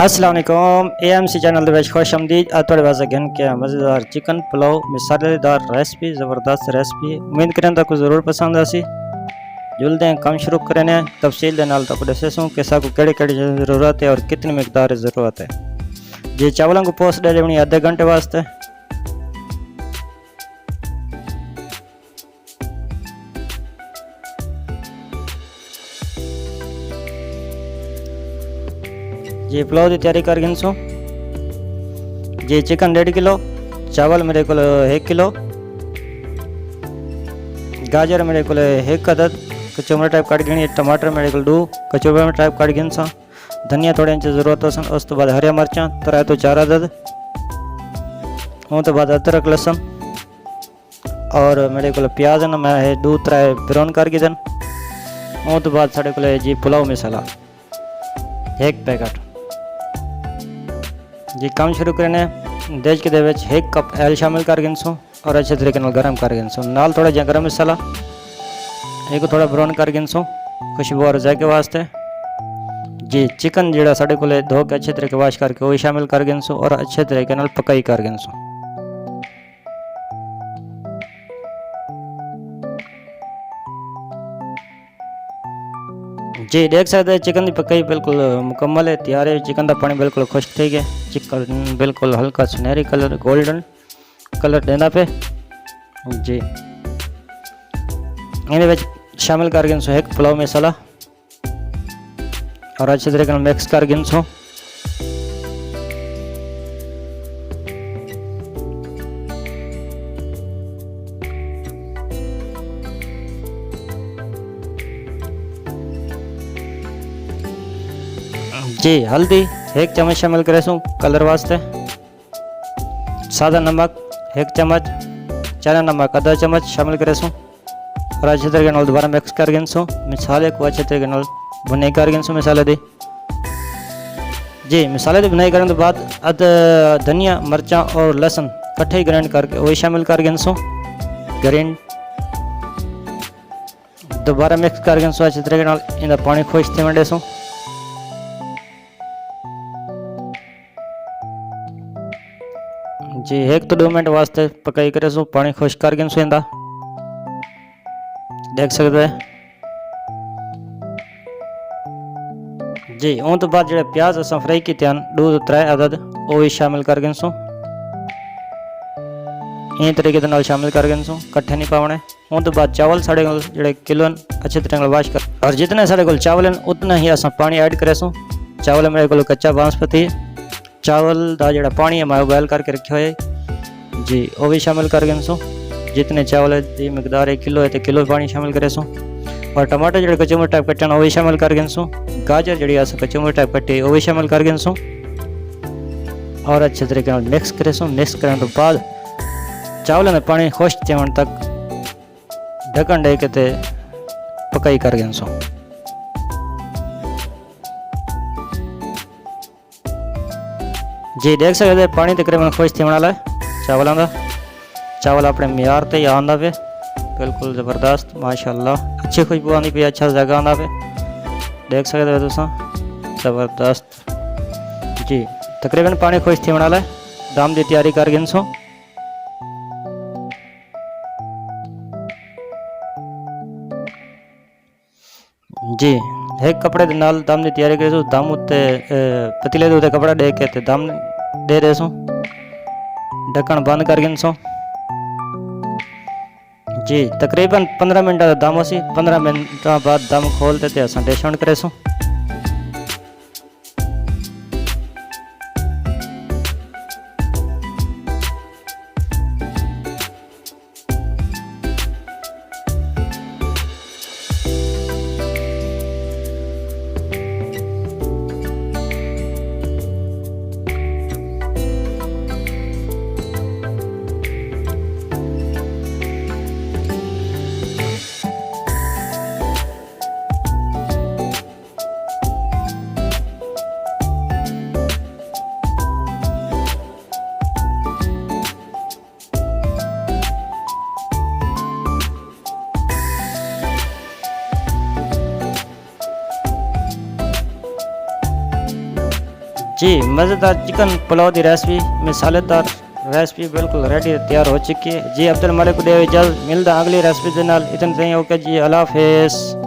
अस्सलाम वालेकुम AMC channel ਦੇ ਵਿੱਚ ਖੁਸ਼ ਆਮਦੀਦ। ਅੱਜ ਤੁਹਾਡੇ ਵਾਸਤੇ ਗਨ ਕੇ ਮਜ਼ੇਦਾਰ ਚਿਕਨ ਪੁਲਾਓ ਮਸਾਲੇਦਾਰ रेसिपी ज़बरदस्त रेसिपी उम्मीद करें तो कुछ ज़रूर पसंद आसी। जुलते हैं काम शुरू करें तफसील दे नाल तक दसेसूँ कि साकू केड़ी केड़ी ज़रूरत है और कितनी मकदार ज़रूरत है। जी चावलों को पोस्ट दे देनी आधे घंटे वास्ते। जी पुलाव की तैयारी कर गिनसो। जी चिकन 1.5 किलो, चावल मेरे को 1 किलो, गाजर मेरे को 1 अदद, कचौंबर टाइप काट गिनी, टमाटर मेरे को 2 कचौंबर टाइप काट गिनसा, धनिया थोड़े इंच जरूरत हो सन। उस तो बाद हरिया मिर्चा 3 तो 4 अदद, उस तो बाद अदरक लहसुन और मेरे को प्याज ना मैं 2-3 ब्राउन कर गिदन। उस तो बाद साढ़े को जी पुलाव मसाला 1 पैकेट। जी काम शुरू करने देज के 1 कप ऑयल शामिल कर गिनसो और अच्छे तरीके गर्म कर गिनसो। नाल थोड़ा जहा गर्म मसाला एक थोड़ा ब्राउन कर गिनसो खुशबू और जायके वास्ते। जी चिकन जोड़ा साढ़े को धो के अच्छे तरीके वाश करके वही शामिल कर गिनसो और अच्छे तरीके पकाई कर गिनसो। जी देख सकते हैं चिकन की पकाई बिल्कुल मुकम्मल है, तैयार है। चिकन का पानी बिल्कुल खुश्क थी गया, चिकन बिल्कुल हल्का सुनहरी कलर गोल्डन कलर देना पे। जी ये शामिल कर गिनसो 1 पुलाव मसाला और अच्छे तरीके मिक्स कर गिनसो। जी हल्दी 1 चम्मच शामिल करें कलर वास्ते, सादा नमक 1 चम्मच, चना नमक आधा चम्मच शामिल करें और अच्छे तरीके दोबारा मिक्स कर गिनसो। मसाले को अच्छे तरीके भुनाई कर गिनसो मसाले दी। जी मसाले की भुनाई करने के बाद धनिया मिर्चा और लहसुन कट्ठे ही ग्राइंड करके वही शामिल कर गिनसो। ग्राइंड दोबारा मिक्स कर गिनसो अच्छे तरीके इनका पानी खुश थी मंडेसो। जी 1 तो 2 मिनट वास्ते पकाई करे सो पानी खुश कर गिनसो इंदा देख सकते हैं। जी उन तो बाद जो प्याज अस फ्राई किए 2-3 अदद वो भी शामिल कर गिनसो। इन तरीके शामिल कर गिनसो, कट्ठे नहीं पावने। उन तो बाद चावल साढ़े जो किलो अच्छे तरीके वाश कर और जितने साढ़े को चावल हैं उतना ही अस पानी ऐड करेसो। चावल मेरे को कच्चा बासमती चावल का जो पानी है मैं बॉयल करके रखे हुए जी वो भी शामिल कर गिनसो। जितने चावल की मकदार 1 किलो है तो किलो पानी शामिल करे सो। और टमाटर जो कचौंबर टाइप कट्टे वो भी शामिल कर गिनसो। गाजर जी कचौंबर टाइप कट्टे वो भी शामिल कर गिनसो और अच्छे तरीके मिक्स करे सो। मिक्स करने तो बाद चावलों में पानी खुश थियण तक ढक्कन दे के पकाई कर गिनसो। जी देख सकते पानी तकरीबन खुश थी वाला चावलों का। चावल अपने म्यार ते आंदा पे बिल्कुल ज़बरदस्त माशाल्लाह, अच्छी खुशबू आती पी, अच्छा जगह आंदा पे देख सकते हो तुसा ज़बरदस्त। जी तकरीबन पानी खुश थी वाला दम की तैयारी कर गिनसो। जी 1 कपड़े के नाल दम की तैयारी करें। दम उत्ते पतीले के उत्ते कपड़ा दे के दम दे देसो, ढक्कन बंद कर गिनसो। जी तकरीबन 15 मिनट का दम हो सी। 15 मिनट बाद दम खोलते अस डिश ऑन करेसो। जी मज़ेदार चिकन पुलाव की रेसिपी मिसालेदार रेसिपी बिल्कुल रेडी तैयार हो चुकी है जी। अब्दुल मलिक को दे इजाज़त, मिलता अगली रेसिपी के नाल। इतने ओके जी, अल्लाह हाफिज़।